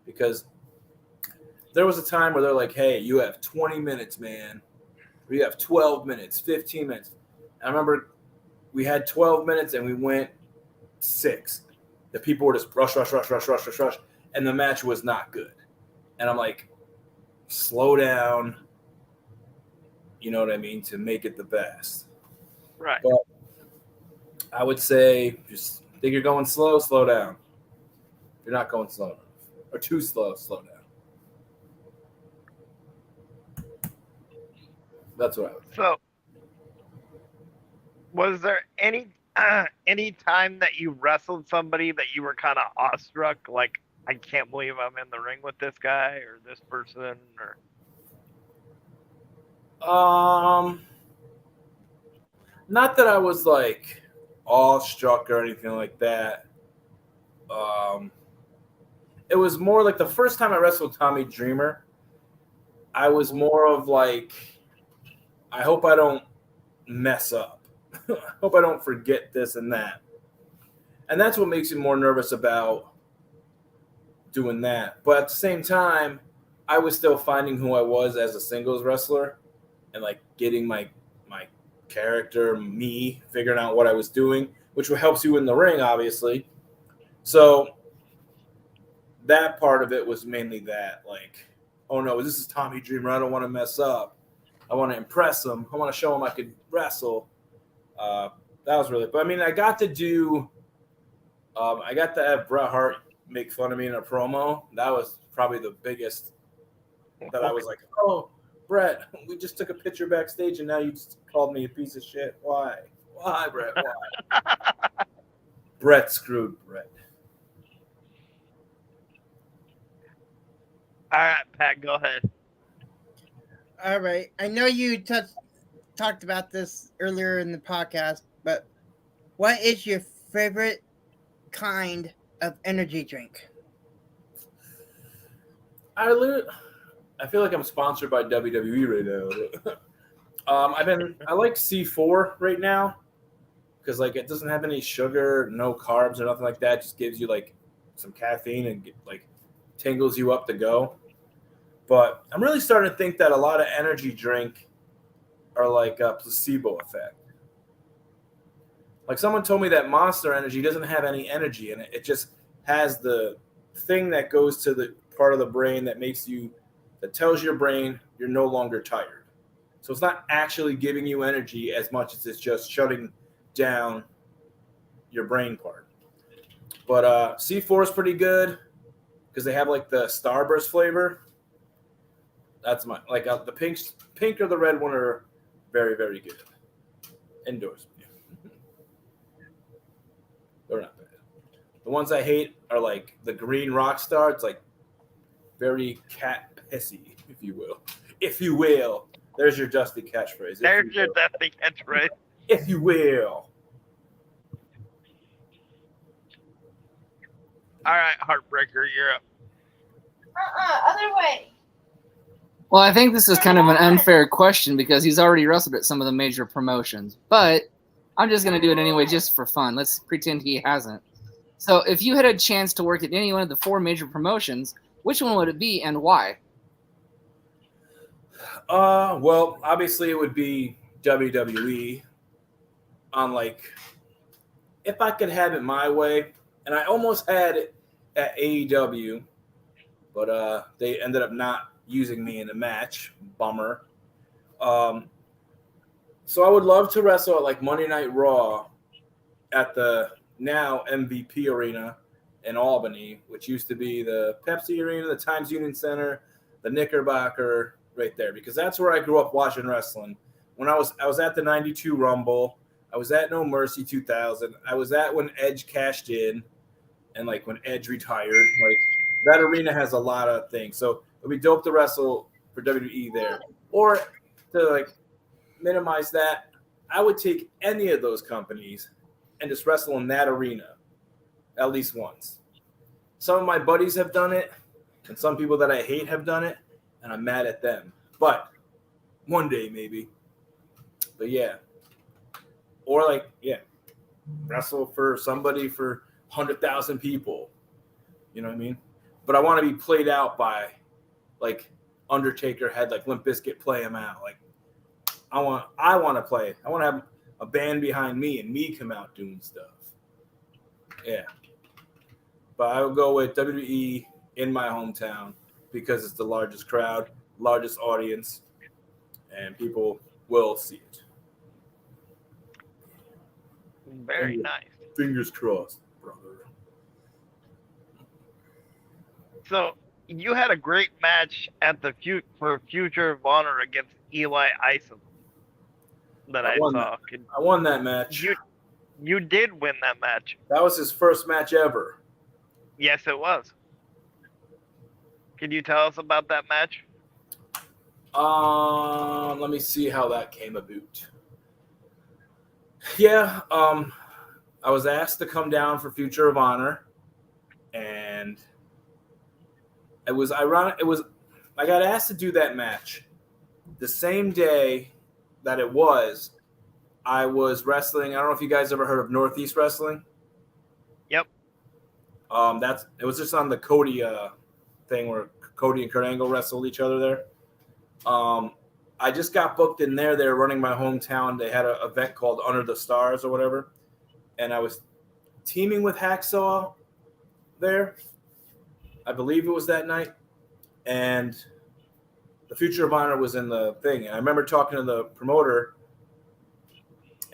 Because there was a time where they're like, hey, you have 20 minutes, man. Or you have 12 minutes, 15 minutes. I remember we had 12 minutes and we went 6. The people were just rush. And the match was not good. And I'm like, slow down. You know what I mean? To make it the best.
Right.
But I would say just think you're going slow, slow down. If you're not going slow enough. Or too slow, slow down. That's what I would think.
So, was there any time that you wrestled somebody that you were kind of awestruck, like, I can't believe I'm in the ring with this guy or this person, or?
Not that I was like awestruck or anything like that. It was more like the first time I wrestled Tommy Dreamer, I was more of like, I hope I don't mess up. I hope I don't forget this and that. And that's what makes you more nervous about doing that. But at the same time, I was still finding who I was as a singles wrestler and like getting my character, me, figuring out what I was doing, which helps you in the ring, obviously. So that part of it was mainly that, like, oh no, this is Tommy Dreamer. I don't want to mess up. I want to impress him. I want to show him I could wrestle. That was really, but I mean, I got to have Bret Hart make fun of me in a promo. That was probably the biggest that I was like, oh, Bret, we just took a picture backstage and now you just called me a piece of shit. Why? Why, Bret? Why? Bret screwed Bret.
All right, Pat, go ahead.
All right. I know you talked about this earlier in the podcast, but what is your favorite kind of energy drink?
I feel like I'm sponsored by WWE right now. I like C4 right now because like it doesn't have any sugar, no carbs or nothing like that. It just gives you like some caffeine and like tingles you up to go. But I'm really starting to think that a lot of energy drink are like a placebo effect. Like someone told me that Monster Energy doesn't have any energy in it. It just has the thing that goes to the part of the brain that tells your brain you're no longer tired. So it's not actually giving you energy as much as it's just shutting down your brain part. But C4 is pretty good because they have like the Starburst flavor. That's my the pink or the red one are very, very good. Endorsement. They're not bad. The ones I hate are like the green Rockstar. It's like very cat pissy, if you will. If you will. There's your Dusty catchphrase.
There's your Dusty catchphrase.
If you will.
All right, Heartbreaker, you're up.
Other way.
Well, I think this is kind of an unfair question because he's already wrestled at some of the major promotions. But I'm just going to do it anyway just for fun. Let's pretend he hasn't. So if you had a chance to work at any one of the 4 major promotions, which one would it be and why?
Well, obviously it would be WWE. On like, if I could have it my way, and I almost had it at AEW, but they ended up not using me in the match. Bummer. So I would love to wrestle at like Monday Night Raw at the now MVP Arena in Albany, which used to be the Pepsi Arena, the Times Union Center, the Knickerbocker, right there, because that's where I grew up watching wrestling. When I was at the '92 Rumble, I was at No Mercy 2000, I was at when Edge cashed in, and like when Edge retired. Like that arena has a lot of things, so it'd be dope to wrestle for WWE there, or to like minimize that. I would take any of those companies and just wrestle in that arena at least once. Some of my buddies have done it, and some people that I hate have done it, and I'm mad at them. But one day maybe. But yeah. Or like, yeah, wrestle for somebody for 100,000 people. You know what I mean? But I want to be played out by like Undertaker had like Limp Bizkit play him out. Like I want to play. I want to have a band behind me and me come out doing stuff. Yeah. But I would go with WWE in my hometown because it's the largest crowd, largest audience, and people will see it.
Very nice.
Fingers crossed, brother.
So you had a great match at the for Future of Honor against Eli Isom that I saw.
I won that match.
You did win that match.
That was his first match ever.
Yes, it was. Can you tell us about that match?
Let me see how that came about. Yeah, I was asked to come down for Future of Honor, and it was ironic. I got asked to do that match the same day that I was wrestling. I don't know if you guys ever heard of Northeast Wrestling.
Yep.
It was just on the Cody thing where Cody and Kurt Angle wrestled each other there. I just got booked in there. They were running my hometown. They had an event called Under the Stars or whatever, and I was teaming with Hacksaw there. I believe it was that night, and the Future of Honor was in the thing. And I remember talking to the promoter,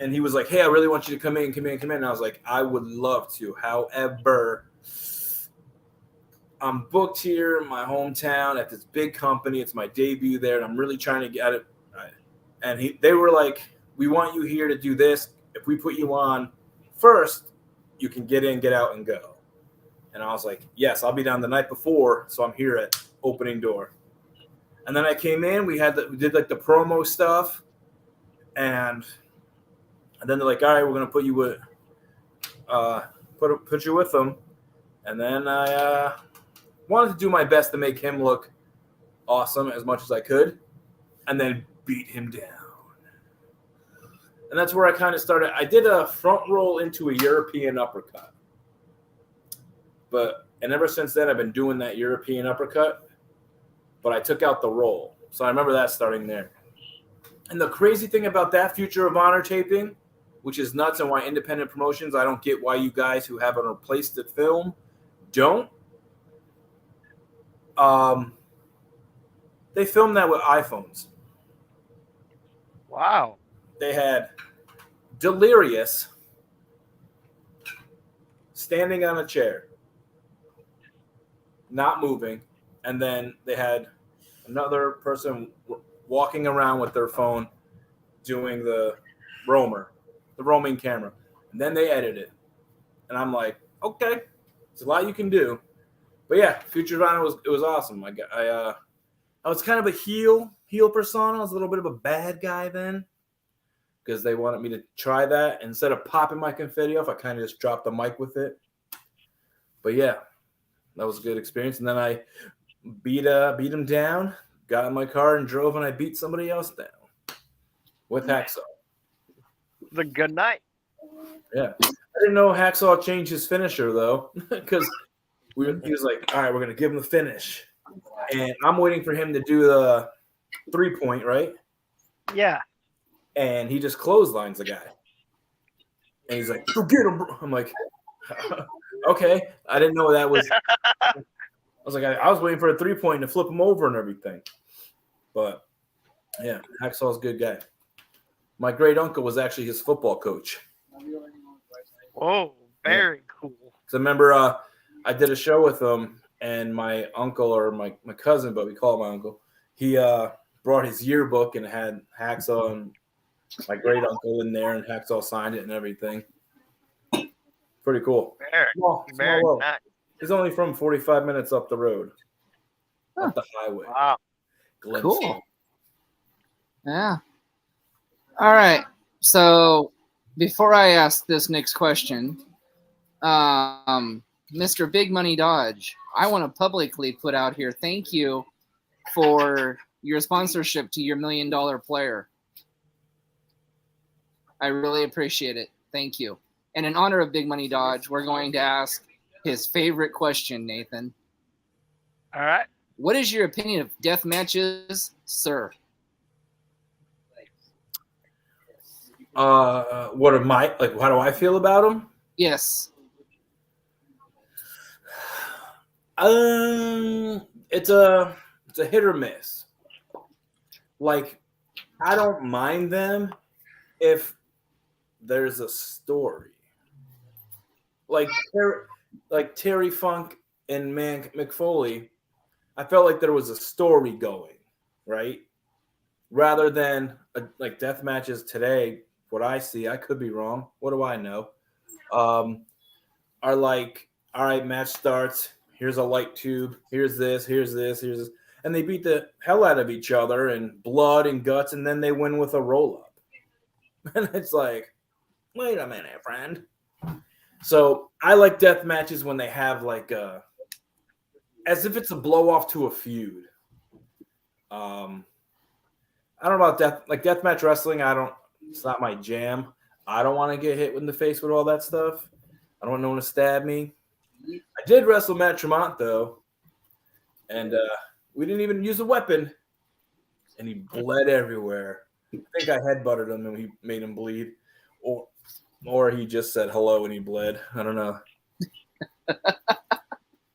and he was like, "Hey, I really want you to come in." And I was like, "I would love to. However, I'm booked here in my hometown at this big company. It's my debut there, and I'm really trying to get it." And they were like, "We want you here to do this. If we put you on first, you can get in, get out, and go." And I was like, "Yes, I'll be down the night before, so I'm here at opening door." And then I came in. We did like the promo stuff, and then they're like, "All right, we're gonna put you with put you with them." And then I wanted to do my best to make him look awesome as much as I could, and then beat him down. And that's where I kind of started. I did a front roll into a European uppercut. And ever since then, I've been doing that European uppercut, but I took out the roll. So I remember that starting there. And the crazy thing about that Future of Honor taping, which is nuts, and why independent promotions, I don't get why you guys who haven't replaced the film don't. They filmed that with iPhones.
Wow.
They had Delirious standing on a chair, not moving, and then they had another person walking around with their phone doing the roaming camera, and then they edited. And I'm like, okay, it's a lot you can do. But yeah, Future of Honor was awesome. I was kind of a heel persona. I was a little bit of a bad guy then, because they wanted me to try that. Instead of popping my confetti off, I kind of just dropped the mic with it. But yeah, that was a good experience. And then I beat him down, got in my car and drove, and I beat somebody else down with Hacksaw.
It was a good night.
Yeah. I didn't know Hacksaw changed his finisher, though, because he was like, all right, we're going to give him the finish. And I'm waiting for him to do the 3-point, right?
Yeah.
And he just clotheslines the guy. And he's like, go get him, bro. I'm like, okay. I didn't know that was – I was like, I was waiting for a 3-point to flip him over and everything. But, yeah, Hacksaw's a good guy. My great uncle was actually his football coach.
Oh, very cool.
So I remember I did a show with him, and my uncle, or my cousin, but we call him my uncle, he brought his yearbook and had Hacksaw and my great uncle in there, and Hacksaw signed it and everything. Pretty cool.
Very nice.
He's only from 45 minutes up the road, up the highway.
Wow.
Cool. Yeah. All right. So before I ask this next question, Mr. Big Money Dodge, I want to publicly put out here, thank you for your sponsorship to your $1 Million Player. I really appreciate it. Thank you. And in honor of Big Money Dodge, we're going to ask his favorite question, Nathan.
All right.
What is your opinion of death matches, sir?
How do I feel about them?
Yes.
It's a hit or miss. Like, I don't mind them if there's a story. Like Terry Funk and Mick Foley, I felt like there was a story going, right? Rather than like death matches today. What I see, I could be wrong. What do I know? Are like, all right, match starts. Here's a light tube. Here's this. And they beat the hell out of each other and blood and guts, and then they win with a roll-up. And it's like, wait a minute, friend. So I like death matches when they have like as if it's a blow-off to a feud. I don't know about deathmatch wrestling. It's not my jam. I don't want to get hit in the face with all that stuff. I don't want no one to stab me. I did wrestle Matt Tremont, though, and we didn't even use a weapon, and he bled everywhere. I think I headbutted him, and he made him bleed, or he just said hello and he bled. I don't know.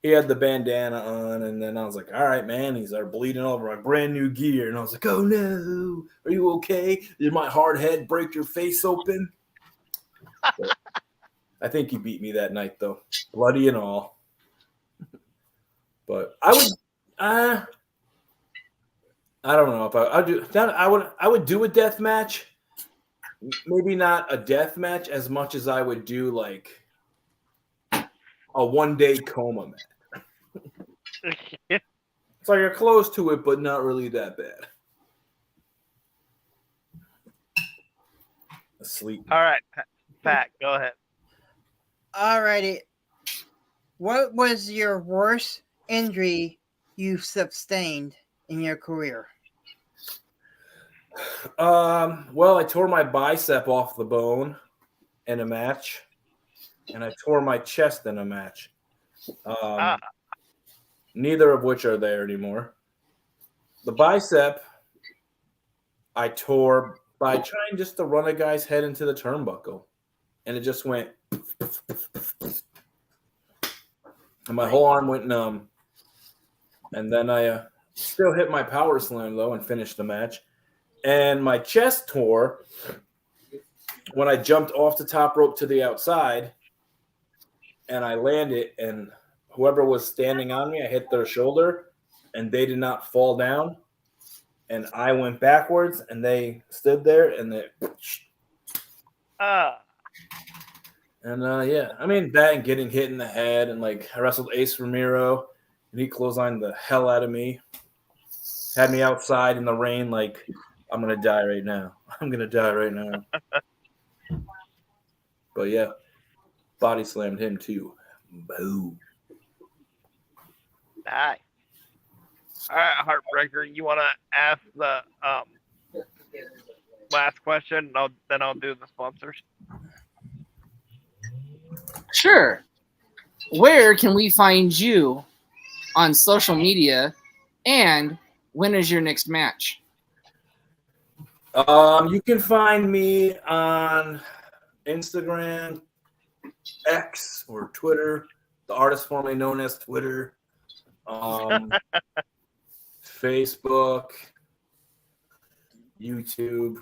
he had the bandana on, and then I was like, all right, man. He's bleeding over my brand new gear. And I was like, oh, no. Are you okay? Did my hard head break your face open? But I think he beat me that night, though. Bloody and all. But I would... I don't know if I'd do that. I would do a death match. Maybe not a death match as much as I would do like a 1-day coma match. So you're close to it, but not really that bad. Asleep.
All right, Pat, go ahead.
Alrighty. What was your worst injury you've sustained in your career?
Well, I tore my bicep off the bone in a match, and I tore my chest in a match. Neither of which are there anymore. The bicep I tore by trying just to run a guy's head into the turnbuckle, and it just went, and my whole arm went numb. And then I still hit my power slam though and finished the match. And my chest tore when I jumped off the top rope to the outside, and I landed, and whoever was standing on me, I hit their shoulder, and they did not fall down. And I went backwards, and they stood there, and they... yeah, I mean, that and getting hit in the head, and like I wrestled Ace Ramiro, and he clotheslined the hell out of me. Had me outside in the rain, like, I'm going to die right now. I'm going to die right now. But yeah, body slammed him too. Boom.
Nice. All right, Heartbreaker, you want to ask the last question? Then I'll do the sponsors.
Sure. Where can we find you on social media, and when is your next match?
You can find me on Instagram, X, or Twitter, the artist formerly known as Twitter, Facebook, YouTube,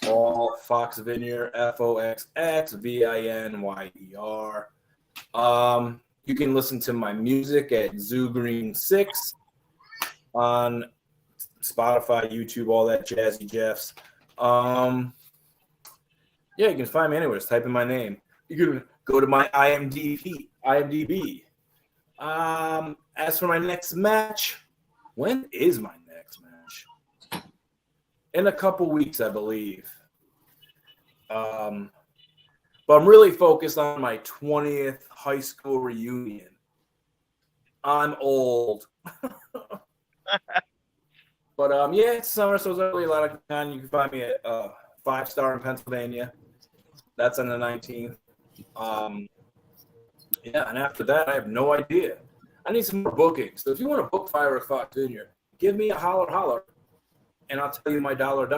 all Foxx Vinyer, FoxxVinyer. You can listen to my music at ZooGreen6 on Spotify, YouTube, all that jazzy jeffs. Yeah, you can find me anywhere. Just type in my name. You can go to my IMDb. As for my next match, when is my next match? In a couple weeks, I believe. But I'm really focused on my 20th high school reunion. I'm old. But yeah, it's summer, so there's really a lot of time. You can find me at 5 Star in Pennsylvania. That's on the 19th. Yeah, and after that, I have no idea. I need some more bookings. So if you want to book Fire with Foxx Vinyer, give me a holler, and I'll tell you my dollar.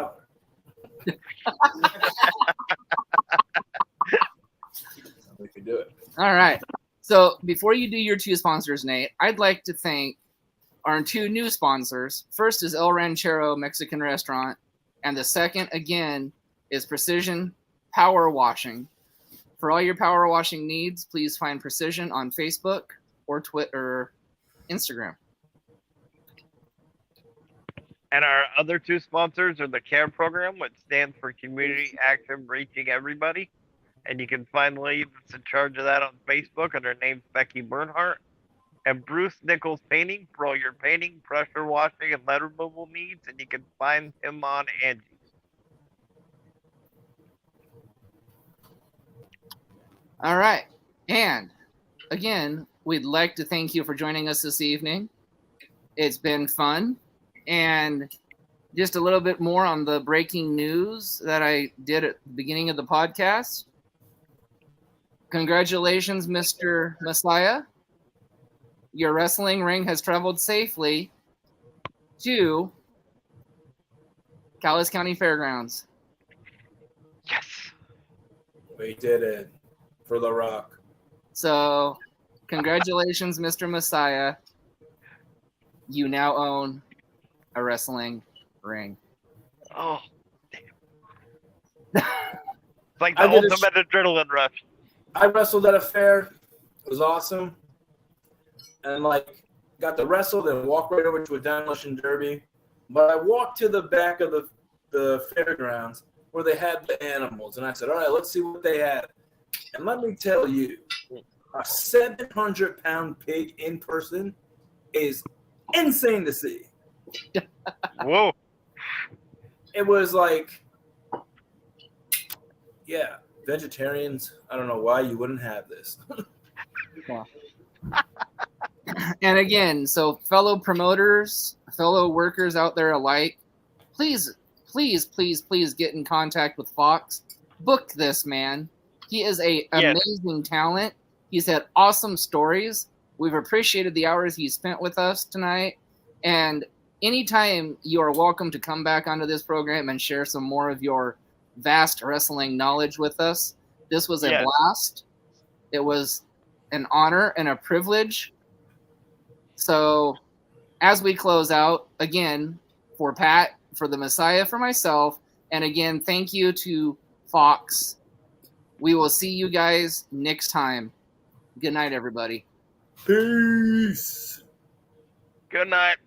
We can do it.
All right. So before you do your two sponsors, Nate, I'd like to thank our two new sponsors. First is El Ranchero Mexican Restaurant, and the second, again, is Precision Power Washing. For all your power washing needs, please find Precision on Facebook or Twitter or Instagram.
And our other two sponsors are the CARE program, which stands for Community Action Reaching Everybody. And you can find the lady that's in charge of that on Facebook, and her name's Becky Bernhardt. And Bruce Nichols Painting for all your painting, pressure washing, and lead removal needs. And you can find him on Angie.
All right. And again, we'd like to thank you for joining us this evening. It's been fun. And just a little bit more on the breaking news that I did at the beginning of the podcast. Congratulations, Mr. Messiah. Your wrestling ring has traveled safely to Calais County Fairgrounds.
Yes.
We did it for The Rock.
So, congratulations, Mr. Messiah. You now own a wrestling ring.
Oh, damn. It's like the
I did a
ultimate adrenaline rush.
I wrestled at a fair. It was awesome. And like got to wrestle, then walk right over to a demolition derby. But I walked to the back of the fairgrounds where they had the animals, and I said, "All right, let's see what they had." And let me tell you, a 700-pound pig in person is insane to see.
Whoa.
It was like, yeah, vegetarians. I don't know why you wouldn't have this.
And again, so fellow promoters, fellow workers out there alike, please get in contact with Foxx. Book this man. He is a amazing talent. He's had awesome stories. We've appreciated the hours he spent with us tonight. And anytime, you are welcome to come back onto this program and share some more of your vast wrestling knowledge with us. This was a blast. It was an honor and a privilege. So as we close out, again, for Pat, for the Messiah, for myself, and again, thank you to Foxx. We will see you guys next time. Good night, everybody.
Peace.
Good night.